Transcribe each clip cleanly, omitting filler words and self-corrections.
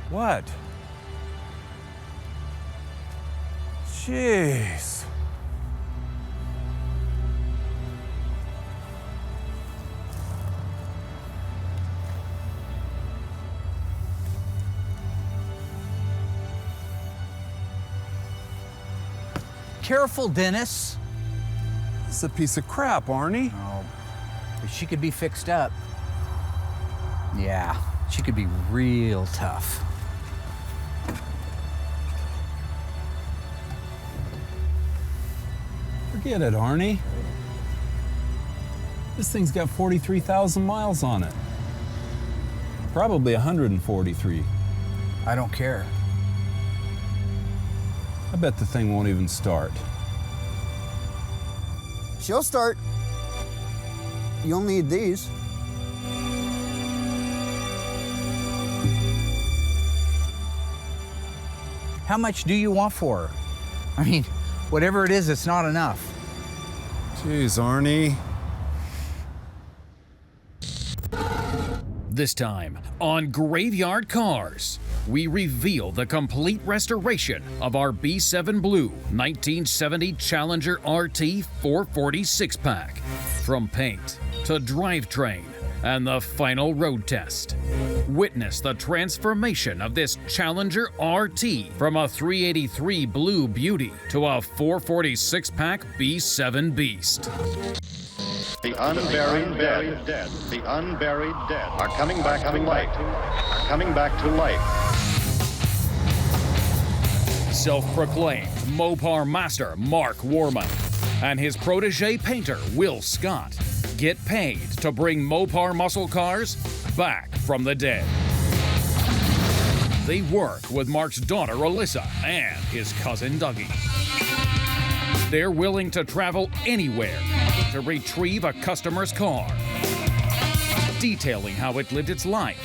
What? Jeez. Careful, Dennis. This is a piece of crap, Arnie. Oh, but she could be fixed up. Yeah, she could be real tough. Forget it, Arnie. This thing's got 43,000 miles on it. Probably 143. I don't care. I bet the thing won't even start. She'll start. You'll need these. How much do you want for her? I mean, whatever it is, it's not enough. Jeez, Arnie. This time on Graveyard Carz, we reveal the complete restoration of our B7 Blue 1970 Challenger RT 440 6-pack. From paint to drivetrain and the final road test. Witness the transformation of this Challenger RT from a 383 Blue Beauty to a 440 6-pack B7 Beast. The unburied dead, the unburied dead are coming back to life, are coming back to life. Self-proclaimed Mopar master Mark Warman and his protege painter Will Scott get paid to bring Mopar muscle cars back from the dead. They work with Mark's daughter Alyssa and his cousin Dougie. They're willing to travel anywhere to retrieve a customer's car, detailing how it lived its life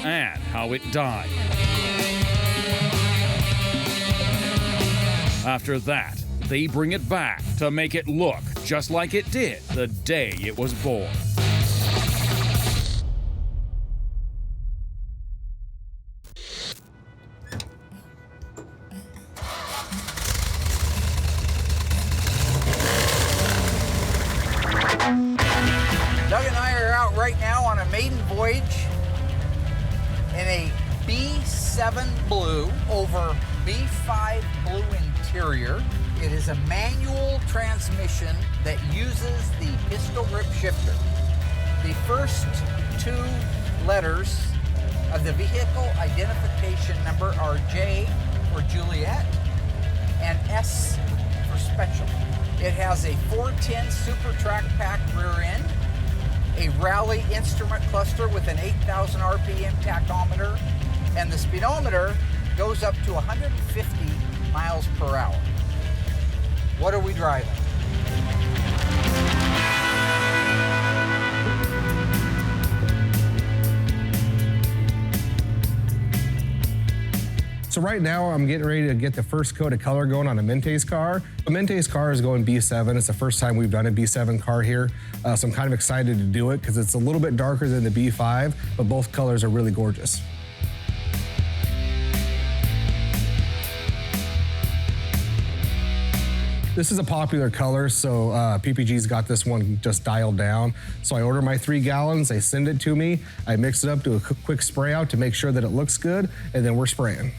and how it died. After that, they bring it back to make it look just like it did the day it was born. Doug and I are out right now on a maiden voyage in a B7 Blue over B5 Blue interior. It is a manual transmission that uses the pistol grip shifter. The first two letters of the vehicle identification number are J for Juliet and S for Special. It has a 410 Super Track Pack rear end, a Rally instrument cluster with an 8,000 RPM tachometer, and the speedometer goes up to 150 miles per hour. What are we driving? So right now I'm getting ready to get the first coat of color going on a Mente's car. A Mente's car is going B7. It's the first time we've done a B7 car here. So I'm kind of excited to do it because it's a little bit darker than the B5, but both colors are really gorgeous. This is a popular color, so PPG's got this one just dialed down. So I order my 3 gallons, they send it to me, I mix it up, do a quick spray out to make sure that it looks good, and then we're spraying.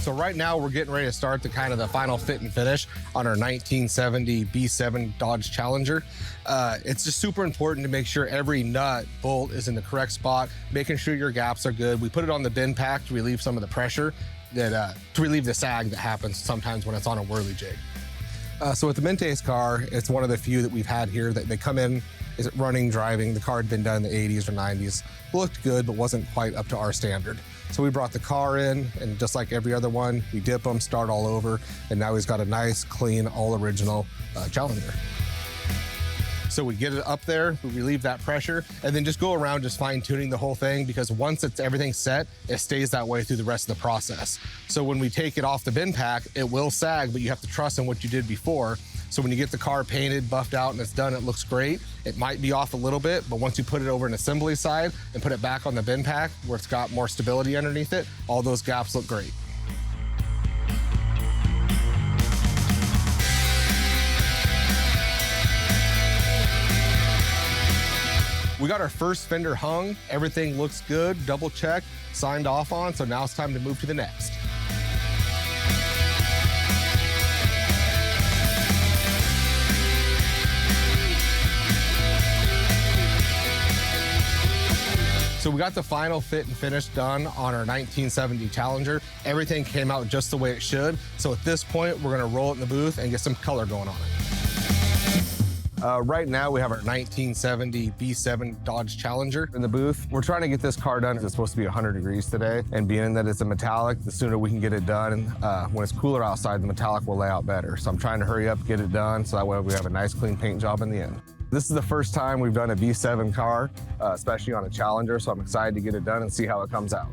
So right now we're getting ready to start the final fit and finish on our 1970 B7 Dodge Challenger. It's just super important to make sure every nut, bolt is in the correct spot, making sure your gaps are good. We put it on the bin pack to relieve some of the pressure, to relieve the sag that happens sometimes when it's on a whirly jig. So with the Mente's car, it's one of the few that we've had here that they come in, is it running, driving, the car had been done in the 80s or 90s, looked good, but wasn't quite up to our standard. So we brought the car in, and just like every other one, we dip them, start all over, and now he's got a nice, clean, all original Challenger. So we get it up there, we relieve that pressure, and then just go around just fine tuning the whole thing, because once everything's set, it stays that way through the rest of the process. So when we take it off the bin pack, it will sag, but you have to trust in what you did before. So when you get the car painted, buffed out, and it's done, it looks great. It might be off a little bit, but once you put it over an assembly side and put it back on the bin pack where it's got more stability underneath it, all those gaps look great. We got our first fender hung. Everything looks good, double checked, signed off on, so now it's time to move to the next. So we got the final fit and finish done on our 1970 Challenger. Everything came out just the way it should. So at this point, we're gonna roll it in the booth and get some color going on it. Right now, we have our 1970 B7 Dodge Challenger in the booth. We're trying to get this car done. It's supposed to be 100 degrees today, and being that it's a metallic, the sooner we can get it done. When it's cooler outside, the metallic will lay out better. So I'm trying to hurry up, get it done, so that way we have a nice clean paint job in the end. This is the first time we've done a B7 car, especially on a Challenger, so I'm excited to get it done and see how it comes out.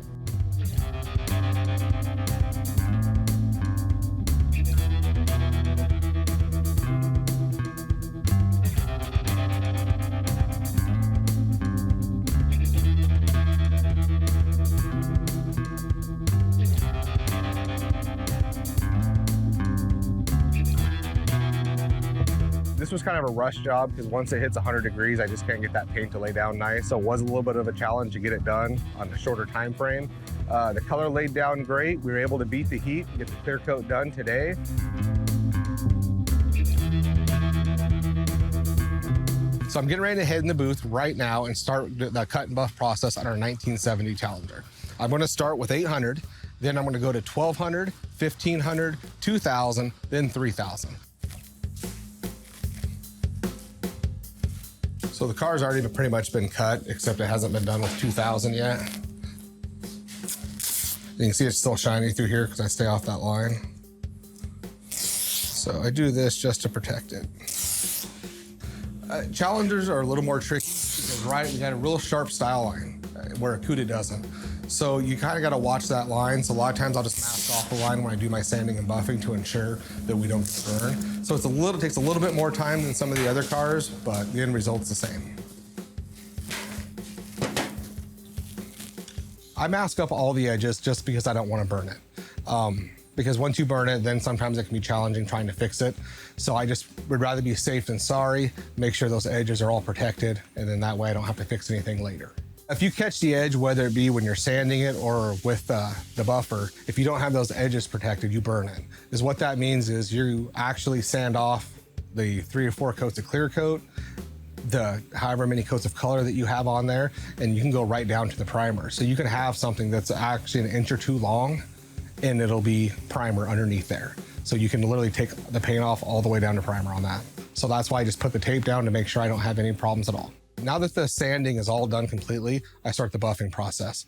This was kind of a rush job because once it hits 100 degrees, I just can't get that paint to lay down nice. So it was a little bit of a challenge to get it done on a shorter time frame. The color laid down great. We were able to beat the heat, get the clear coat done today. So I'm getting ready to head in the booth right now and start the cut and buff process on our 1970 Challenger. I'm going to start with 800, then I'm going to go to 1200, 1500, 2000, then 3000. So the car's already pretty much been cut, except it hasn't been done with 2000 yet. You can see it's still shiny through here because I stay off that line. So I do this just to protect it. Challengers are a little more tricky because, right, we got a real sharp style line where a Cuda doesn't. So you kind of got to watch that line. So a lot of times I'll just mask off the line when I do my sanding and buffing to ensure that we don't get burned. So it takes a little bit more time than some of the other cars, but the end result's the same. I mask up all the edges just because I don't want to burn it. Because once you burn it, then sometimes it can be challenging trying to fix it. So I just would rather be safe than sorry, make sure those edges are all protected, and then that way I don't have to fix anything later. If you catch the edge, whether it be when you're sanding it or with the buffer, if you don't have those edges protected, you burn it. Is what that means is you actually sand off the 3 or 4 coats of clear coat, the however many coats of color that you have on there, and you can go right down to the primer. So you can have something that's actually 1 inch or 2 long, and it'll be primer underneath there. So you can literally take the paint off all the way down to primer on that. So that's why I just put the tape down to make sure I don't have any problems at all. Now that the sanding is all done completely, I start the buffing process.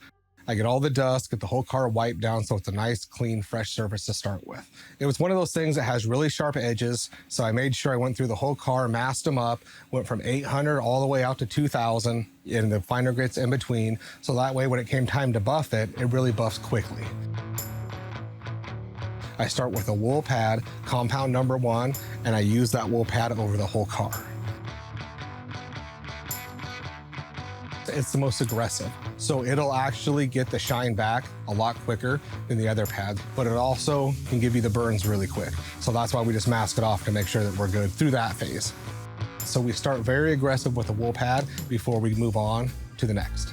I get all the dust, get the whole car wiped down so it's a nice, clean, fresh surface to start with. It was one of those things that has really sharp edges, so I made sure I went through the whole car, masked them up, went from 800 all the way out to 2000, and the finer grits in between, so that way when it came time to buff it, it really buffs quickly. I start with a wool pad, compound number 1, and I use that wool pad over the whole car. It's the most aggressive. So it'll actually get the shine back a lot quicker than the other pads, but it also can give you the burns really quick. So that's why we just mask it off to make sure that we're good through that phase. So we start very aggressive with the wool pad before we move on to the next.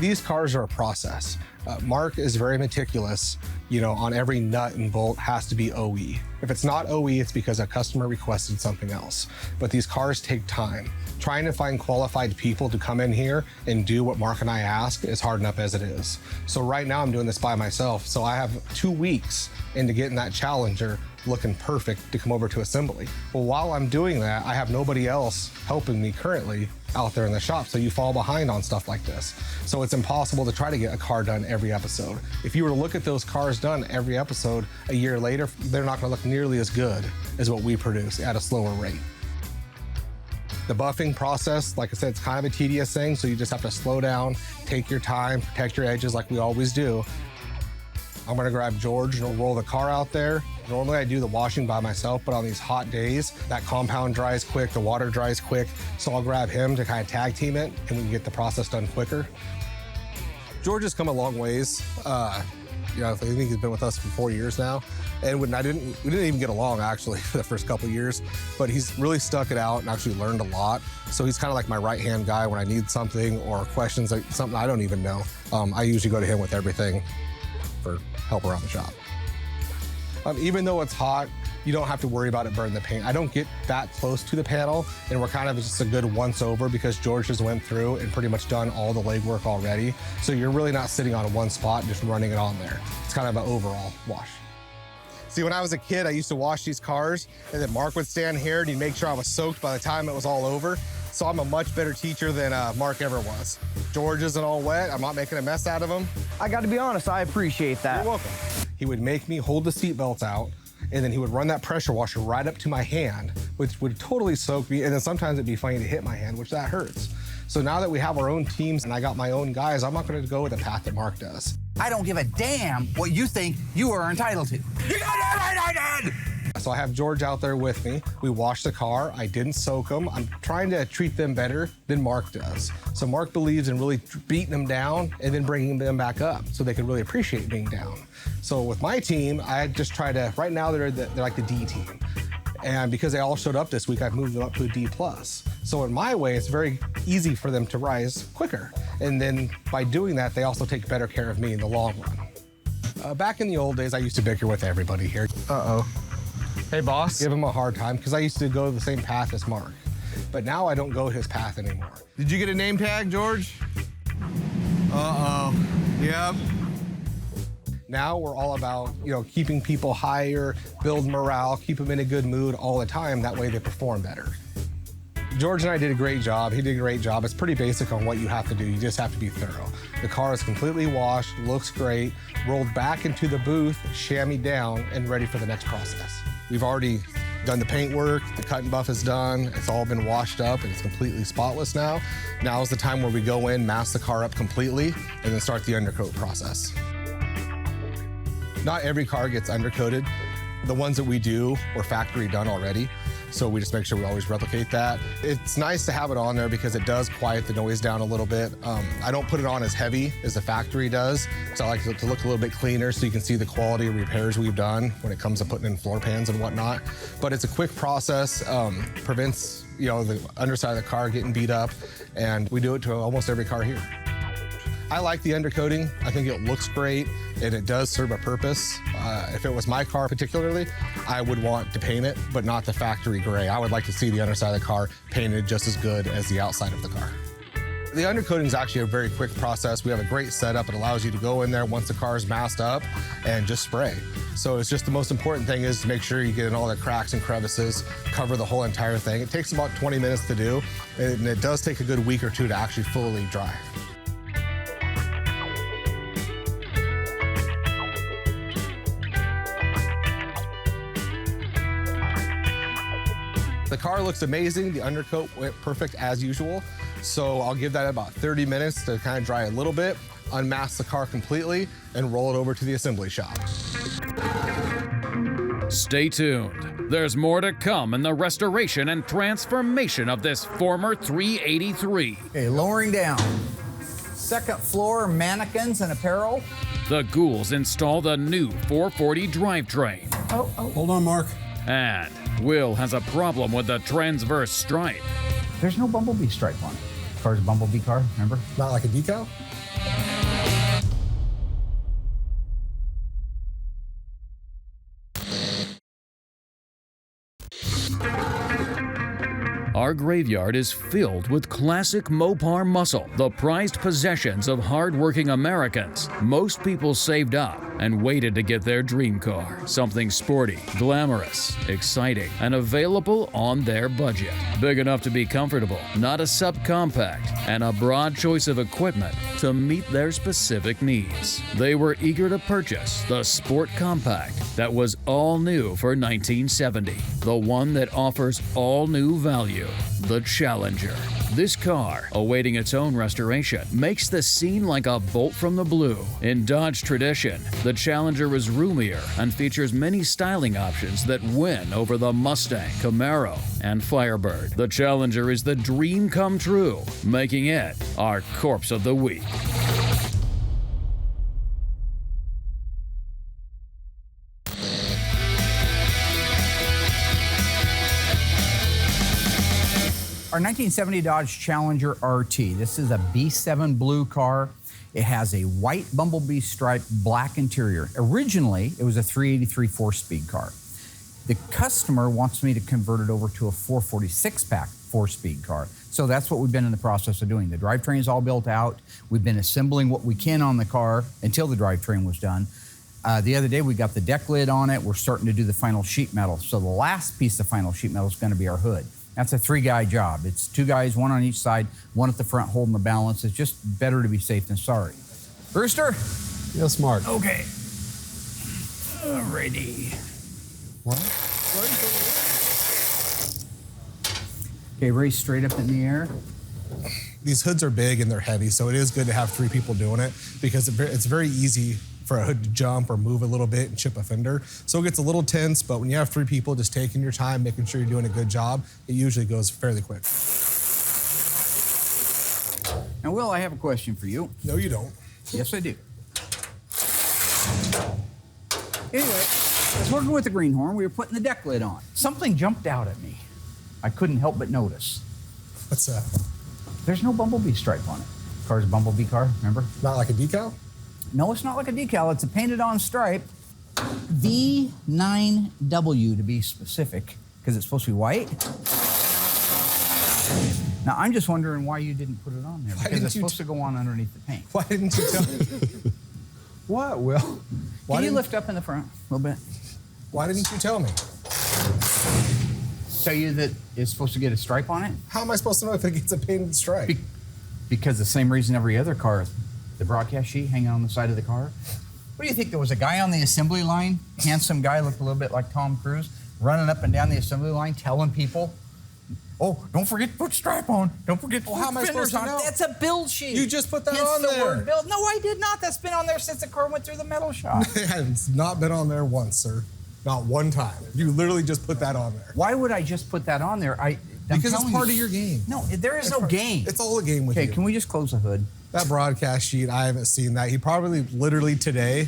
These cars are a process. Mark is very meticulous, on every nut and bolt has to be OE. If it's not OE, it's because a customer requested something else. But these cars take time. Trying to find qualified people to come in here and do what Mark and I ask is hard enough as it is. So right now I'm doing this by myself. So I have 2 weeks into getting that Challenger looking perfect to come over to assembly. Well, while I'm doing that, I have nobody else helping me currently out there in the shop, so you fall behind on stuff like this. So it's impossible to try to get a car done every episode. If you were to look at those cars done every episode a year later, they're not gonna look nearly as good as what we produce at a slower rate. The buffing process, like I said, it's kind of a tedious thing, so you just have to slow down, take your time, protect your edges like we always do. I'm gonna grab George and roll the car out there. Normally I do the washing by myself, but on these hot days, that compound dries quick, the water dries quick, so I'll grab him to kind of tag team it, and we can get the process done quicker. George has come a long ways. I think he's been with us for 4 years now. And we didn't even get along actually for the first couple of years, but he's really stuck it out and actually learned a lot. So he's kind of like my right-hand guy when I need something or questions, like something I don't even know. I usually go to him with everything for help around the shop. Even though it's hot, you don't have to worry about it burning the paint. I don't get that close to the panel, and we're kind of just a good once over because George just went through and pretty much done all the legwork already. So you're really not sitting on one spot and just running it on there. It's kind of an overall wash. See, when I was a kid, I used to wash these cars, and then Mark would stand here and he'd make sure I was soaked by the time it was all over. So I'm a much better teacher than Mark ever was. George isn't all wet. I'm not making a mess out of him. I got to be honest, I appreciate that. You're welcome. He would make me hold the seat belts out, and then he would run that pressure washer right up to my hand, which would totally soak me. And then sometimes it'd be funny to hit my hand, which that hurts. So now that we have our own teams and I got my own guys, I'm not going to go with the path that Mark does. I don't give a damn what you think you are entitled to. You got it right, I did! So I have George out there with me. We washed the car. I didn't soak them. I'm trying to treat them better than Mark does. So Mark believes in really beating them down and then bringing them back up so they can really appreciate being down. So with my team, I just try to, right now they're like the D team. And because they all showed up this week, I've moved them up to a D+. So in my way, it's very easy for them to rise quicker. And then by doing that, they also take better care of me in the long run. Back in the old days, I used to bicker with everybody here. Uh-oh. Hey, boss. Give him a hard time because I used to go the same path as Mark. But now I don't go his path anymore. Did you get a name tag, George? Uh-oh. Yep. Now we're all about, keeping people higher, build morale, keep them in a good mood all the time. That way they perform better. George and I did a great job. He did a great job. It's pretty basic on what you have to do. You just have to be thorough. The car is completely washed, looks great, rolled back into the booth, chamois down, and ready for the next process. We've already done the paint work, the cut and buff is done, it's all been washed up and it's completely spotless now. Now is the time where we go in, mask the car up completely, and then start the undercoat process. Not every car gets undercoated. The ones that we do were factory done already, so we just make sure we always replicate that. It's nice to have it on there because it does quiet the noise down a little bit. I don't put it on as heavy as the factory does, so I like it to look a little bit cleaner so you can see the quality of repairs we've done when it comes to putting in floor pans and whatnot. But it's a quick process, prevents the underside of the car getting beat up, and we do it to almost every car here. I like the undercoating. I think it looks great and it does serve a purpose. If it was my car particularly, I would want to paint it, but not the factory gray. I would like to see the underside of the car painted just as good as the outside of the car. The undercoating is actually a very quick process. We have a great setup. It allows you to go in there once the car is masked up and just spray. So it's just the most important thing is to make sure you get in all the cracks and crevices, cover the whole entire thing. It takes about 20 minutes to do, and it does take a good week or two to actually fully dry. The car looks amazing. The undercoat went perfect as usual. So I'll give that about 30 minutes to kind of dry a little bit, unmask the car completely, and roll it over to the assembly shop. Stay tuned. There's more to come in the restoration and transformation of this former 383. Okay, lowering down. Second floor mannequins and apparel. The Ghouls install the new 440 drivetrain. Hold on, Mark. And Will has a problem with the transverse stripe. There's no bumblebee stripe on it. Car's a bumblebee car, remember? Not like a decal? Our graveyard is filled with classic Mopar muscle, the prized possessions of hard-working Americans. Most people saved up and waited to get their dream car. Something sporty, glamorous, exciting, and available on their budget. Big enough to be comfortable, not a subcompact, and a broad choice of equipment to meet their specific needs. They were eager to purchase the Sport Compact that was all new for 1970, the one that offers all new value, the Challenger. This car, awaiting its own restoration, makes the scene like a bolt from the blue. In Dodge tradition, the Challenger is roomier and features many styling options that win over the Mustang, Camaro, and Firebird. The Challenger is the dream come true, making it our corpse of the week. Our 1970 Dodge Challenger RT. This is a B7 blue car. It has a white Bumblebee stripe, black interior. Originally, it was a 383 4-speed car. The customer wants me to convert it over to a 446-pack 4-speed car. So that's what we've been in the process of doing. The drivetrain is all built out. We've been assembling what we can on the car until the drivetrain was done. The other day, we got the deck lid on it. We're starting to do the final sheet metal. So the last piece of final sheet metal is going to be our hood. That's a 3-guy job. It's 2 guys, 1 on each side, 1 at the front holding the balance. It's just better to be safe than sorry. Brewster? Yes, Mark. Okay. Alrighty. What? Okay, raise straight up in the air. These hoods are big and they're heavy, so it is good to have 3 people doing it because it's very easy for a hood to jump or move a little bit and chip a fender. So it gets a little tense, but when you have 3 people just taking your time, making sure you're doing a good job, it usually goes fairly quick. Now, Will, I have a question for you. No, you don't. Yes, I do. Anyway, I was working with the greenhorn. We were putting the deck lid on. Something jumped out at me. I couldn't help but notice. What's that? There's no Bumblebee stripe on it. Car's a Bumblebee car, remember? Not like a decal? No, it's not like a decal. It's a painted-on stripe. V9W to be specific, because it's supposed to be white. Now, I'm just wondering why you didn't put it on there, because it's supposed to go on underneath the paint. Why didn't you tell me? What, Will? Can you lift up in the front a little bit? Why didn't you tell me? Tell you that it's supposed to get a stripe on it? How am I supposed to know if it gets a painted stripe? Because the same reason every other car, the broadcast sheet hanging on the side of the car. What do you think? There was a guy on the assembly line, handsome guy, looked a little bit like Tom Cruise, running up and down the assembly line telling people, oh, don't forget to put stripe on. Don't forget to put how am I supposed fenders to on. know? That's a build sheet. You just put that Hence on the there. word build. No, I did not. That's been on there since the car went through the metal shop. It's not been on there once, sir. Not one time. You literally just put that on there. Why would I just put that on there? Because it's part of your game. No, there is no game. It's all a game with Okay, you. can we just close the hood? That broadcast sheet, I haven't seen that. He probably literally today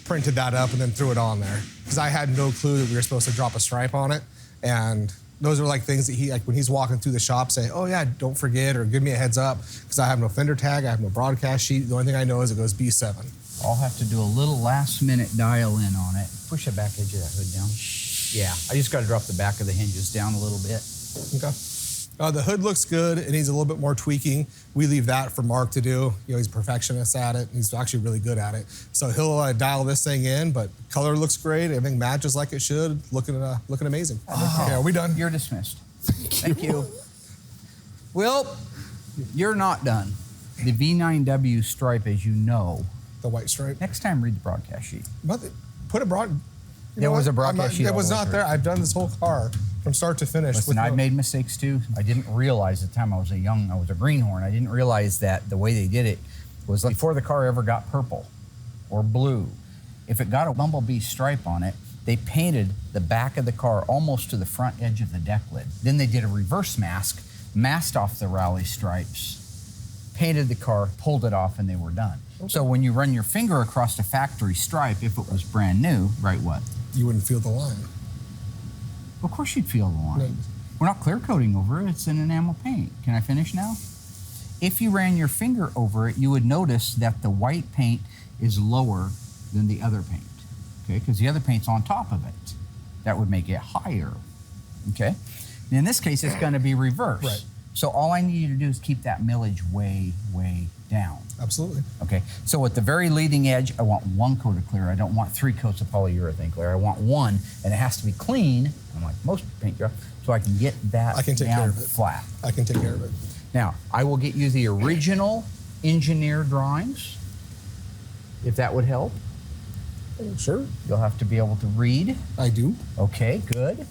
printed that up and then threw it on there. Because I had no clue that we were supposed to drop a stripe on it. And those are like things that he, like when he's walking through the shop, say, oh yeah, don't forget or give me a heads up. Because I have no fender tag, I have no broadcast sheet. The only thing I know is it goes B7. I'll have to do a little last minute dial in on it. Push the back edge of that hood down. Yeah, I just got to drop the back of the hinges down a little bit. Okay. The hood looks good. It needs a little bit more tweaking. We leave that for Mark to do. You know, he's a perfectionist at it. He's actually really good at it. So he'll dial this thing in, but color looks great. Everything matches like it should. Looking amazing. Okay, are we done? You're dismissed. Thank you. Will, you're not done. The V9W stripe, as you know. The white stripe. Next time, read the broadcast sheet. Put a broad. There was a broadcast sheet. It was not there. I've done this whole car from start to finish. Listen, I've made mistakes too. I didn't realize at the time I was a greenhorn. I didn't realize that the way they did it was like before the car ever got purple or blue. If it got a Bumblebee stripe on it, they painted the back of the car almost to the front edge of the deck lid. Then they did a reverse mask, masked off the rally stripes, painted the car, pulled it off, and they were done. Okay. So when you run your finger across a factory stripe, if it was brand new, right what? You wouldn't feel the line. Of course you'd feel the line. No. We're not clear coating over it, it's an enamel paint. Can I finish now? If you ran your finger over it, you would notice that the white paint is lower than the other paint, okay? Because the other paint's on top of it. That would make it higher, okay? In this case, it's going to be reverse. Right. So all I need you to do is keep that millage way, way down. Absolutely. Okay, so at the very leading edge, I want 1 coat of clear. I don't want 3 coats of polyurethane clear. I want 1, and it has to be clean, unlike most paint jobs, so I can get that I can take down care of it. flat. I can take care of it. Now, I will get you the original engineer drawings, if that would help. Sure. You'll have to be able to read. I do. Okay, good.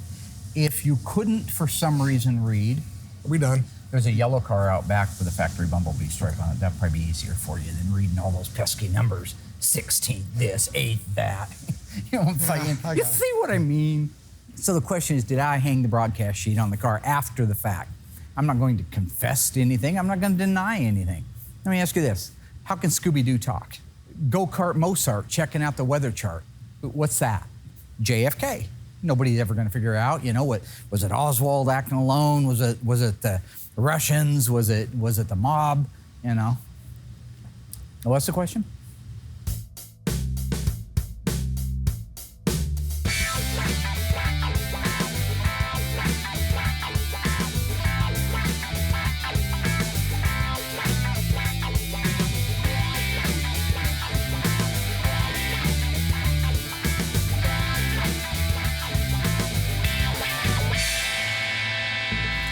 If you couldn't, for some reason, read, Are we done? there's a yellow car out back with a factory bumblebee stripe on it. That'd probably be easier for you than reading all those pesky numbers. 16 this, 8 that. You know what I'm saying? I You got it. see what I mean? So the question is, did I hang the broadcast sheet on the car after the fact? I'm not going to confess to anything. I'm not going to deny anything. Let me ask you this. How can Scooby-Doo talk? Go-kart Mozart checking out the weather chart. What's that? JFK. Nobody's ever going to figure out, you know, what was it Oswald acting alone? Was it the Russians? Was it the mob? You know. What's the question?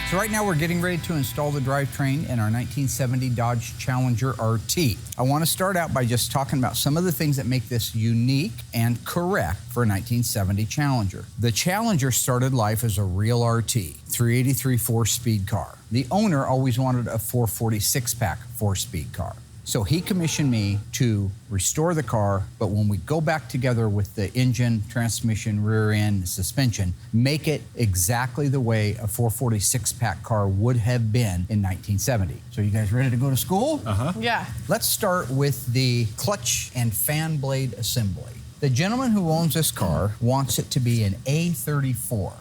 So right now we're getting ready to install the drivetrain in our 1970 Dodge Challenger RT. I want to start out by just talking about some of the things that make this unique and correct for a 1970 Challenger. The Challenger started life as a real RT, 383 4-speed car. The owner always wanted a 440 6-pack 4-speed car. So he commissioned me to restore the car, but when we go back together with the engine, transmission, rear end, suspension, make it exactly the way a 440 6-pack car would have been in 1970. So you guys ready to go to school? Yeah. Let's start with the clutch and fan blade assembly. The gentleman who owns this car wants it to be an A34,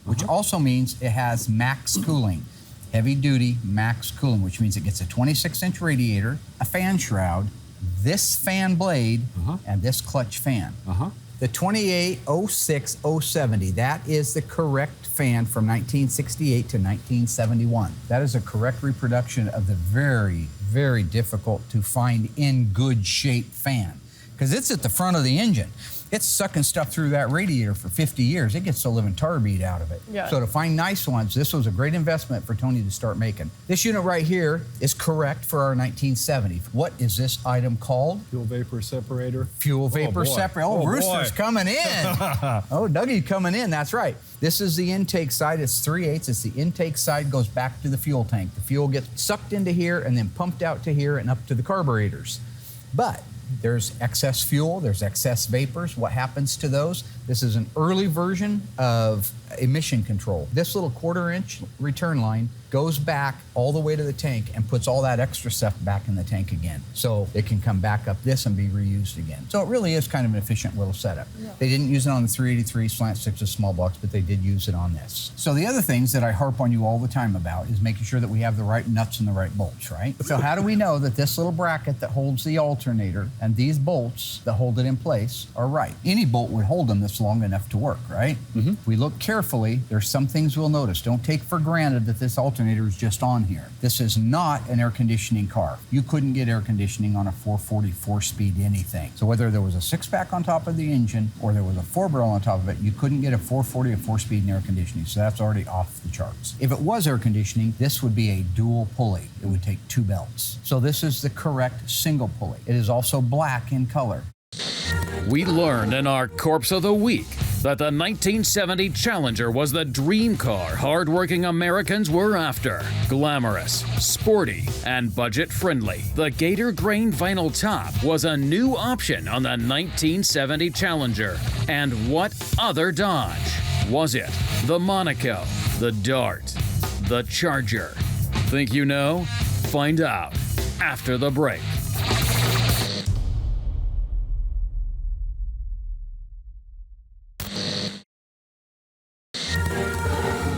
which also means it has max cooling. Heavy-duty max cooling, which means it gets a 26-inch radiator, a fan shroud, this fan blade, and this clutch fan. The 2806070, that is the correct fan from 1968 to 1971. That is a correct reproduction of the very, very difficult to find in good shape fan, because it's at the front of the engine. It's sucking stuff through that radiator for 50 years. It gets the living tar beat out of it. Yeah. So to find nice ones, this was a great investment for Tony to start making. This unit right here is correct for our 1970. What is this item called? Fuel vapor separator. Fuel vapor boy. separator. Oh, Oh, Rooster's boy. coming in. Oh, Dougie's coming in. That's right. This is the intake side. It's 3/8. It's the intake side, goes back to the fuel tank. The fuel gets sucked into here and then pumped out to here and up to the carburetors. But there's excess fuel, there's excess vapors. What happens to those? This is an early version of emission control. This little 1/4-inch return line goes back all the way to the tank and puts all that extra stuff back in the tank again. So it can come back up this and be reused again. So it really is kind of an efficient little setup. Yeah. They didn't use it on the 383 slant 6 small blocks, but they did use it on this. So the other things that I harp on you all the time about is making sure that we have the right nuts and the right bolts, right? So how do we know that this little bracket that holds the alternator and these bolts that hold it in place are right? Any bolt would hold them this long enough to work, right? If we look carefully, there's some things we'll notice. Don't take for granted that this alternator is just on here. This is not an air conditioning car. You couldn't get air conditioning on a 440 4-speed anything. So whether there was a 6-pack on top of the engine or there was a 4-barrel on top of it, you couldn't get a 440 or 4-speed in air conditioning. So that's already off the charts. If it was air conditioning, this would be a dual pulley. It would take 2 belts. So this is the correct single pulley. It is also black in color. We learned in our Corpse of the Week that the 1970 Challenger was the dream car hardworking Americans were after. Glamorous, sporty, and budget-friendly. The Gator Grain vinyl top was a new option on the 1970 Challenger. And what other Dodge? Was it the Monaco, the Dart, the Charger? Think you know? Find out after the break.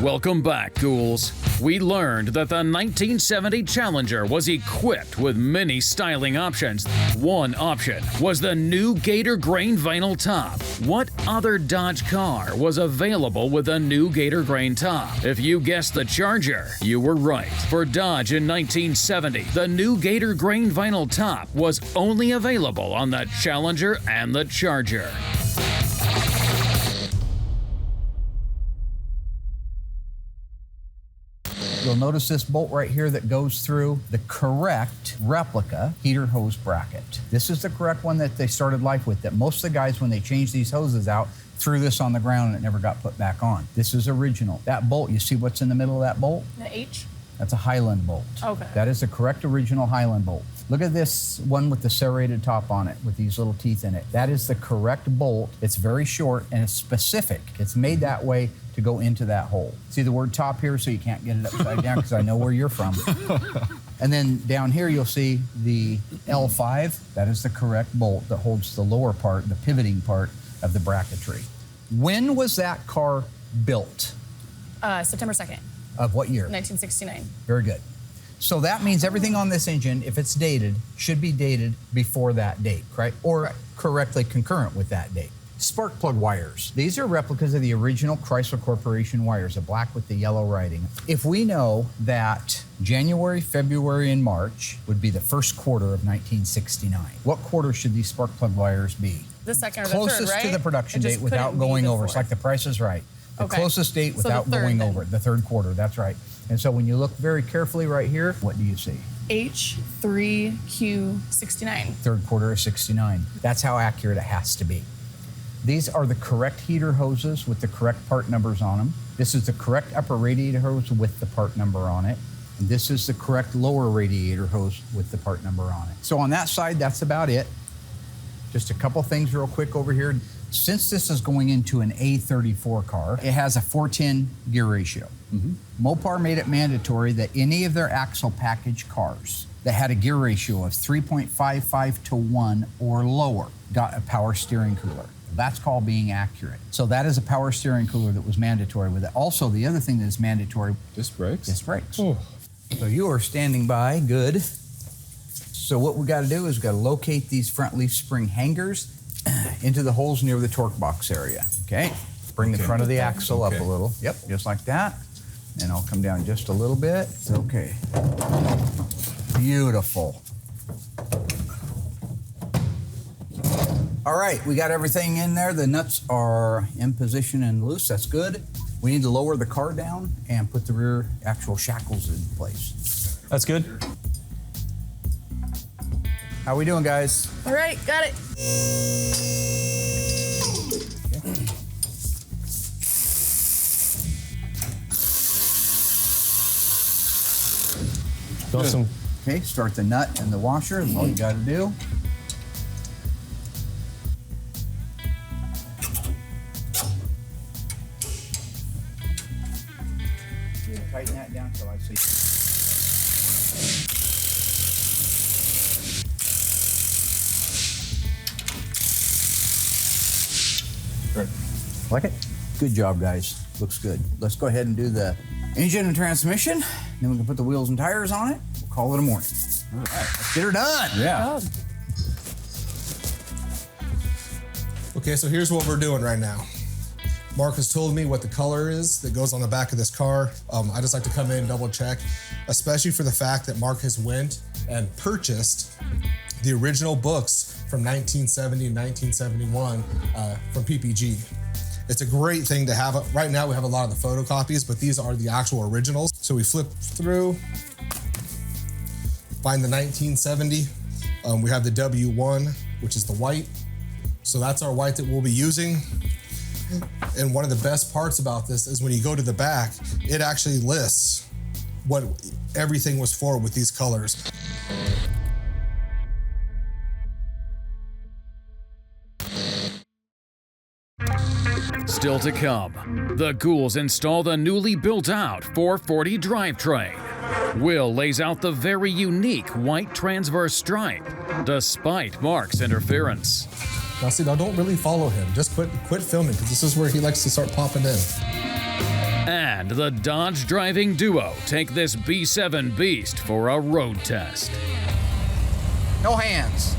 Welcome back, ghouls. We learned that the 1970 Challenger was equipped with many styling options. One option was the new Gator Grain vinyl top. What other Dodge car was available with a new Gator Grain top? If you guessed the Charger, you were right. For Dodge in 1970, the new Gator Grain vinyl top was only available on the Challenger and the Charger. You'll notice this bolt right here that goes through the correct replica heater hose bracket. This is the correct one that they started life with, that most of the guys, when they changed these hoses out, threw this on the ground and it never got put back on. This is original. That bolt, you see what's in the middle of that bolt? The H? That's a Highland bolt. Okay. That is the correct original Highland bolt. Look at this one with the serrated top on it with these little teeth in it. That is the correct bolt. It's very short and it's specific. It's made that way to go into that hole. See the word top here, so you can't get it upside down because I know where you're from. And then down here you'll see the L5. That is the correct bolt that holds the lower part, the pivoting part of the bracketry. When was that car built? September 2nd, Of what year? 1969. Very good. So that means everything on this engine, if it's dated, should be dated before that date, right? Or correctly concurrent with that date. Spark plug wires. These are replicas of the original Chrysler Corporation wires, the black with the yellow writing. If we know that January, February, and March would be the first quarter of 1969, what quarter should these spark plug wires be? The second or the Closest third, right? to the production It just date without couldn't be going the over. It's fourth. like the Price is Right. The Okay. closest date So the without third, going then. over it. The third quarter, that's right. And so when you look very carefully right here, what do you see? H3Q69. Third quarter of 69. That's how accurate it has to be. These are the correct heater hoses with the correct part numbers on them. This is the correct upper radiator hose with the part number on it. And this is the correct lower radiator hose with the part number on it. So on that side, that's about it. Just a couple things real quick over here. Since this is going into an A34 car, it has a 410 gear ratio. Mopar made it mandatory that any of their axle package cars that had a gear ratio of 3.55 to 1 or lower got a power steering cooler. That's called being accurate. So that is a power steering cooler that was mandatory with it. Also, the other thing that is mandatory, Disc brakes? disc brakes. So you are standing by, good. So what we gotta do is we gotta locate these front leaf spring hangers into the holes near the torque box area, okay? Bring the front of the axle up a little. Yep, just like that. And I'll come down just a little bit. Okay. Beautiful. All right, we got everything in there. The nuts are in position and loose. That's good. We need to lower the car down and put the rear actual shackles in place. That's good. How we doing, guys? All right, got it. Awesome. Okay, start the nut and the washer. That's all you got to do. Yeah, tighten that down till I see. Great. Like it? Good job, guys. Looks good. Let's go ahead and do the engine and transmission. Then we can put the wheels and tires on it. We'll call it a morning. All right, let's get her done. Yeah. Okay, so here's what we're doing right now. Mark has told me what the color is that goes on the back of this car. I just like to come in and double check, especially for the fact that Mark has went and purchased the original books from 1970 and 1971 from PPG. It's a great thing to have. Right now we have a lot of the photocopies, but these are the actual originals. So we flip through, find the 1970. We have the W1, which is the white. So that's our white that we'll be using. And one of the best parts about this is when you go to the back, it actually lists what everything was for with these colors. Still to come, the ghouls install the newly built out 440 drivetrain. Will lays out the very unique white transverse stripe, despite Mark's interference. Now don't really follow him. Just quit filming, because this is where he likes to start popping in. And and the Dodge driving duo take this B7 beast for a road test. No hands.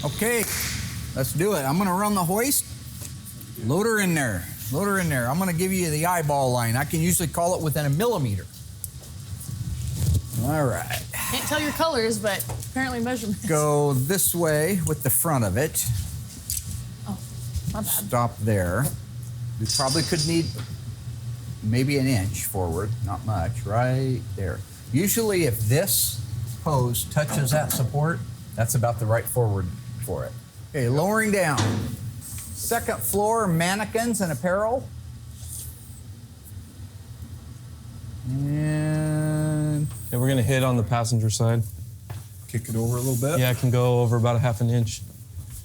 Okay, let's do it. I'm gonna run the hoist. Load her in there. Load her in there. I'm gonna give you the eyeball line. I can usually call it within a millimeter. All right. Can't tell your colors, but apparently measurements. Go this way with the front of it. Oh, my bad. Stop there. We probably could need maybe an inch forward, not much, right there. Usually if this post touches that support, that's about the right forward for it. Okay, lowering down. Second floor, mannequins and apparel. And Okay, we're gonna hit on the passenger side. Kick it over a little bit. Yeah, it can go over about a half an inch.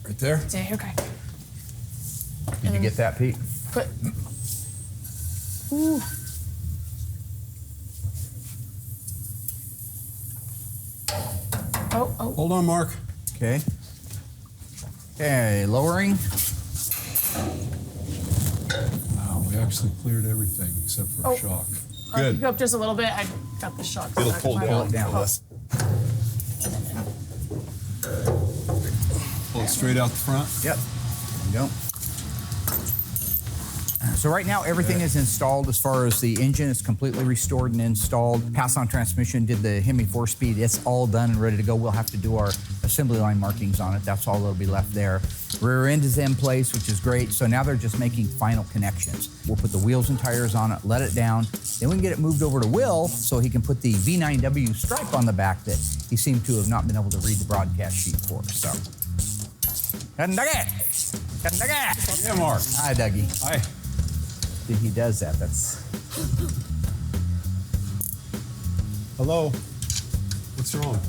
Right there. Okay. did you get that, Pete? Put. Ooh. Oh. Hold on, Mark. Okay. Okay, lowering. Wow, we actually cleared everything except for Oh. a shock. You go up just a little bit. I got the shock. It'll pull down. Pull it straight out the front. Yep. There you go. So right now everything is installed as far as the engine is completely restored and installed. Pass-on transmission, did the Hemi 4-speed. It's all done and ready to go. We'll have to do our assembly line markings on it. That's all that'll be left there. Rear end is in place, which is great. So now they're just making final connections. We'll put the wheels and tires on it, let it down. Then we can get it moved over to Will so he can put the V9W stripe on the back that he seemed to have not been able to read the broadcast sheet for. So, Dougie! Yeah, Mark. Hi, Dougie. Hi. Think he does that. That's Hello. What's wrong?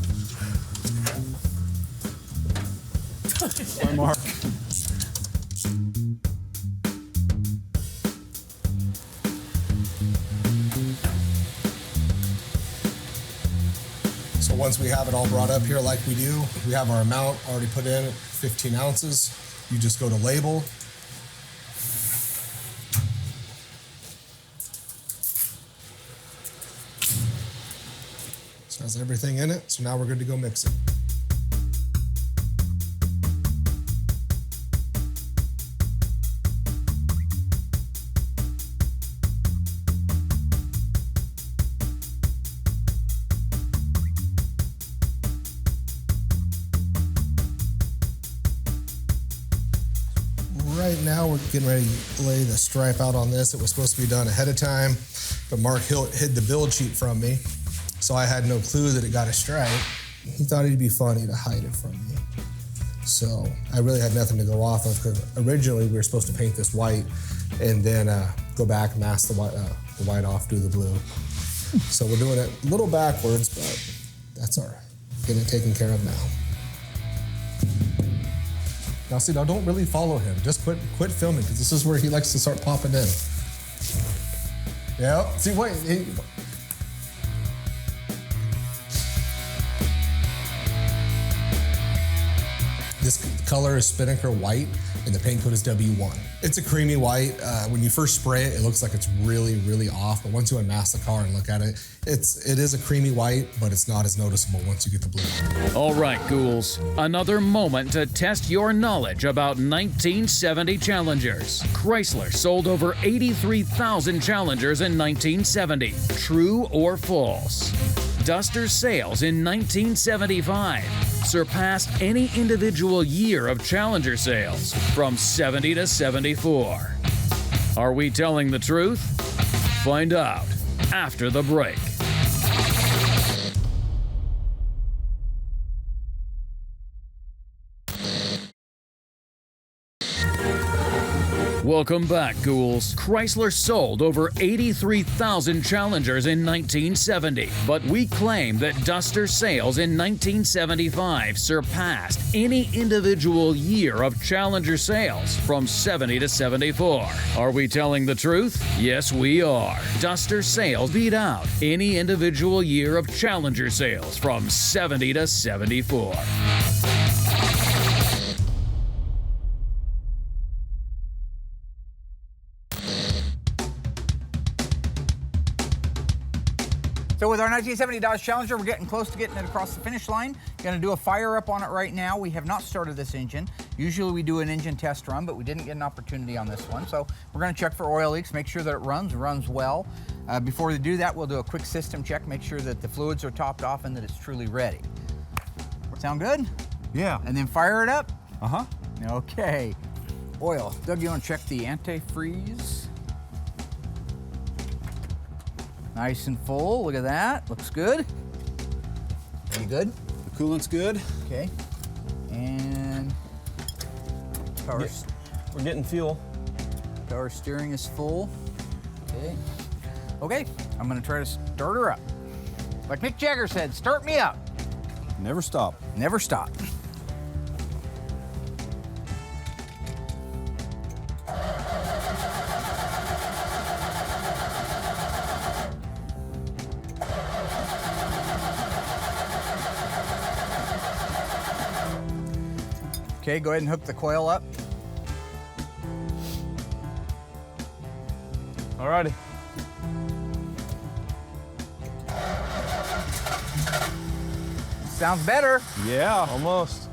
Hi, Mark. So once we have it all brought up here like we do, we have our amount already put in, 15 ounces. You just go to label. So it has everything in it, so now we're good to go mix it. Right now, we're getting ready to lay the stripe out on this. It was supposed to be done ahead of time, but Mark hid the build sheet from me, so I had no clue that it got a stripe. He thought it'd be funny to hide it from me. So I really had nothing to go off of, because originally we were supposed to paint this white and then go back and mask the white off, do the blue. So we're doing it a little backwards, but that's all right. Getting it taken care of now. Now see, now don't really follow him. Just quit filming, because this is where he likes to start popping in. Yeah, see, wait. This color is Spinnaker white, and the paint code is W1. It's a creamy white. When you first spray it, it looks like it's really, really off, but once you unmask the car and look at it, it is a creamy white, but it's not as noticeable once you get the blue. All right, ghouls. Another moment to test your knowledge about 1970 Challengers. Chrysler sold over 83,000 Challengers in 1970. True or false? Duster sales in 1975 surpassed any individual year of Challenger sales from 70 to 74. Are we telling the truth? Find out after the break. Welcome back, ghouls. Chrysler sold over 83,000 Challengers in 1970, but we claim that Duster sales in 1975 surpassed any individual year of Challenger sales from 70 to 74. Are we telling the truth? Yes, we are. Duster sales beat out any individual year of Challenger sales from 70 to 74. So with our 1970 Dodge Challenger, we're getting close to getting it across the finish line. Gonna do a fire up on it right now. We have not started this engine. Usually we do an engine test run, but we didn't get an opportunity on this one. So we're gonna check for oil leaks, make sure that it runs well. Before we do that, we'll do a quick system check, make sure that the fluids are topped off and that it's truly ready. Sound good? Yeah. And then fire it up? Uh-huh. Okay. Oil. Doug, you want to check the antifreeze? Nice and full. Look at that. Looks good. You good? The coolant's good. Okay. And power, We're getting fuel. power steering is full. Okay. Okay. I'm going to try to start her up. Like Mick Jagger said, start me up. Never stop. Never stop. Okay, go ahead and hook the coil up. Alrighty. Sounds better. Yeah. Almost.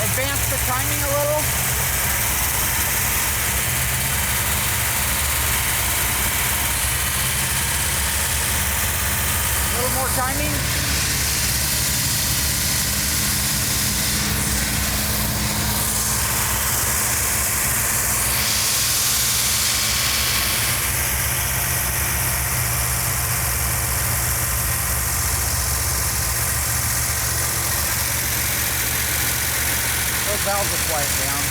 Advance the timing a little. A little more timing. Those valves will quiet down.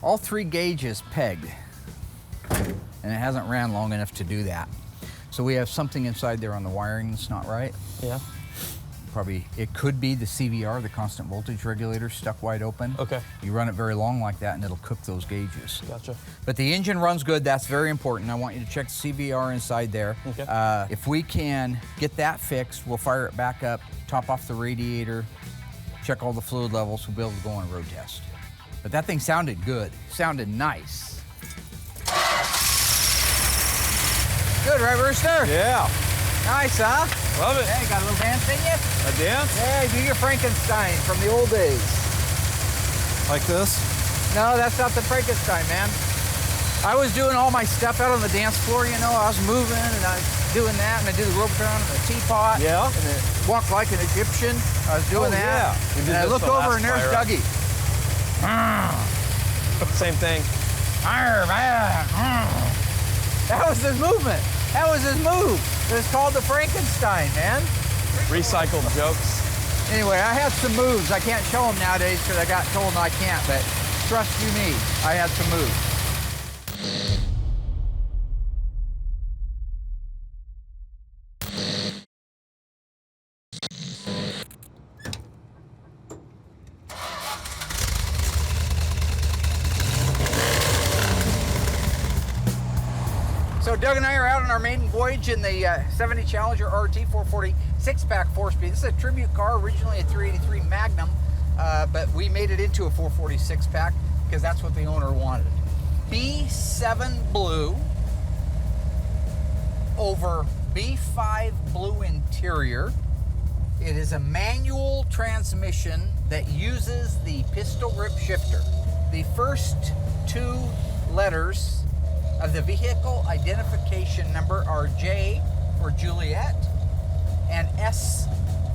All three gauges pegged, and it hasn't ran long enough to do that. So we have something inside there on the wiring that's not right. Yeah. Probably, it could be the CVR, the constant voltage regulator, stuck wide open. Okay. You run it very long like that and it'll cook those gauges. Gotcha. But the engine runs good, that's very important. I want you to check the CVR inside there. Okay. If we can get that fixed, we'll fire it back up, top off the radiator, check all the fluid levels, we'll be able to go on a road test. But that thing sounded good, sounded nice. Good, right, Rooster? Yeah. Nice, huh? Love it. Hey, got a little dance in you? A dance? Hey, do your Frankenstein from the old days. Like this? No, that's not the Frankenstein, man. I was doing all my stuff out on the dance floor, you know. I was moving and I was doing that, and I did the rope turn and the teapot. Yeah. And then walk like an Egyptian. I was doing that. Yeah. We did And I this looked the over last and there's fire up. Dougie. Same thing. That was his movement. That was his move. It was called the Frankenstein, man. Recycled jokes. Anyway, I had some moves. I can't show them nowadays because I got told I can't, but trust you me, I had some moves. So Doug and I are out on our maiden voyage in the 70 Challenger RT 440 6-pack 4-speed. This is a tribute car, originally a 383 Magnum, but we made it into a 440 6-pack because that's what the owner wanted. B7 blue over B5 blue interior. It is a manual transmission that uses the pistol grip shifter. The first two letters of the vehicle identification number are J for Juliet and S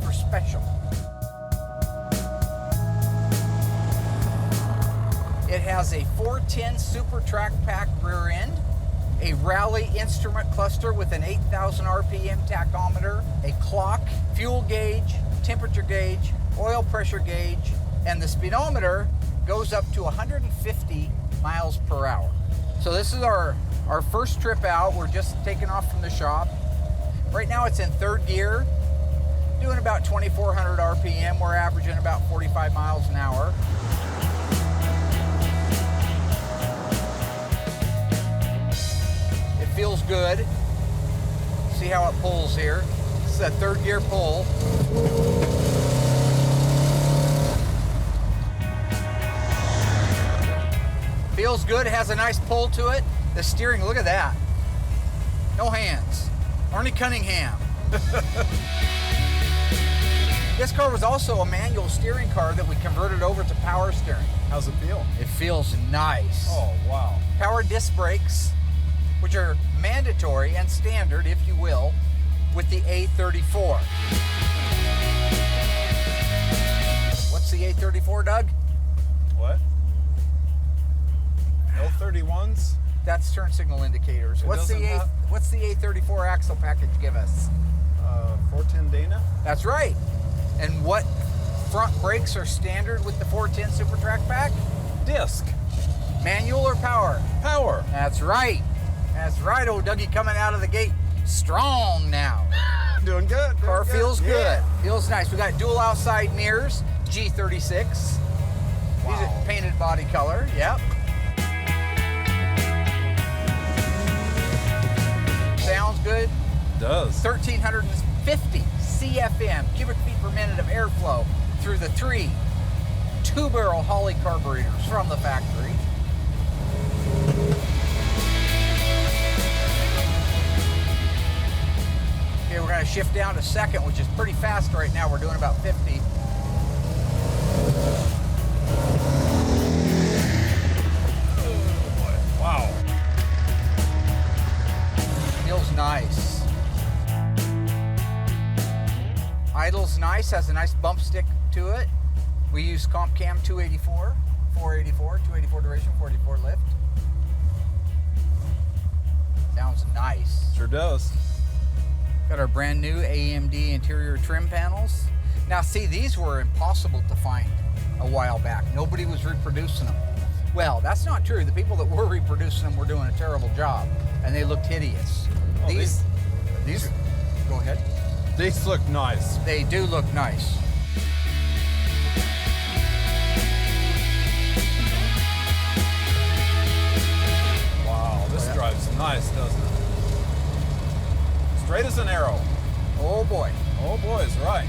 for special. It has a 410 Super Track Pack rear end, a Rally instrument cluster with an 8,000 RPM tachometer, a clock, fuel gauge, temperature gauge, oil pressure gauge, and the speedometer goes up to 150 miles per hour. So this is our first trip out. We're just taking off from the shop. Right now it's in third gear, doing about 2,400 RPM. We're averaging about 45 miles an hour. feels good. See how it pulls here. This is a 3rd gear pull. Feels good, has a nice pull to it. The steering, look at that. No hands. Arnie Cunningham. This car was also a manual steering car that we converted over to power steering. How's it feel? It feels nice. Oh, wow. Power Disc brakes, which are mandatory and standard, if you will, with the A34. What's the A34, Doug? What? L31s? That's turn signal indicators. What's the A34 axle package give us? 410 Dana? That's right. And what front brakes are standard with the 410 Super Track pack? Disc. Manual or power? Power. That's right. That's right, old Dougie coming out of the gate strong now. Doing good. Car feels good. Feels nice. We got dual outside mirrors, G36. Wow. These are painted body color, yep. Sounds good. Does. 1,350 CFM, cubic feet per minute of airflow through the 3 2-barrel Holley carburetors from the factory. Okay, we're going to shift down to 2nd, which is pretty fast right now. We're doing about 50. Oh boy. Wow. Feels nice. Idle's nice, has a nice bump stick to it. We use Comp Cam 284, 484, 284 duration, 484 lift. Sounds nice. Sure does. Got our brand new AMD interior trim panels. Now see, these were impossible to find a while back. Nobody was reproducing them. Well, that's not true. The people that were reproducing them were doing a terrible job, and they looked hideous. Oh, these, go ahead. These look nice. They do look nice. Wow, this drives nice, doesn't it? Straight as an arrow. Oh boy. Oh boy, is right.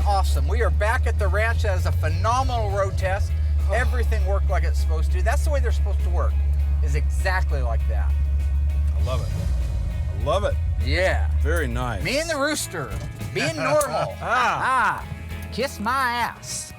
Awesome. We are back at the ranch. That is a phenomenal road test. Everything worked like it's supposed to. That's the way they're supposed to work, is exactly like that. I love it. I love it. Yeah. Very nice. Me and the rooster, being normal. Kiss my ass.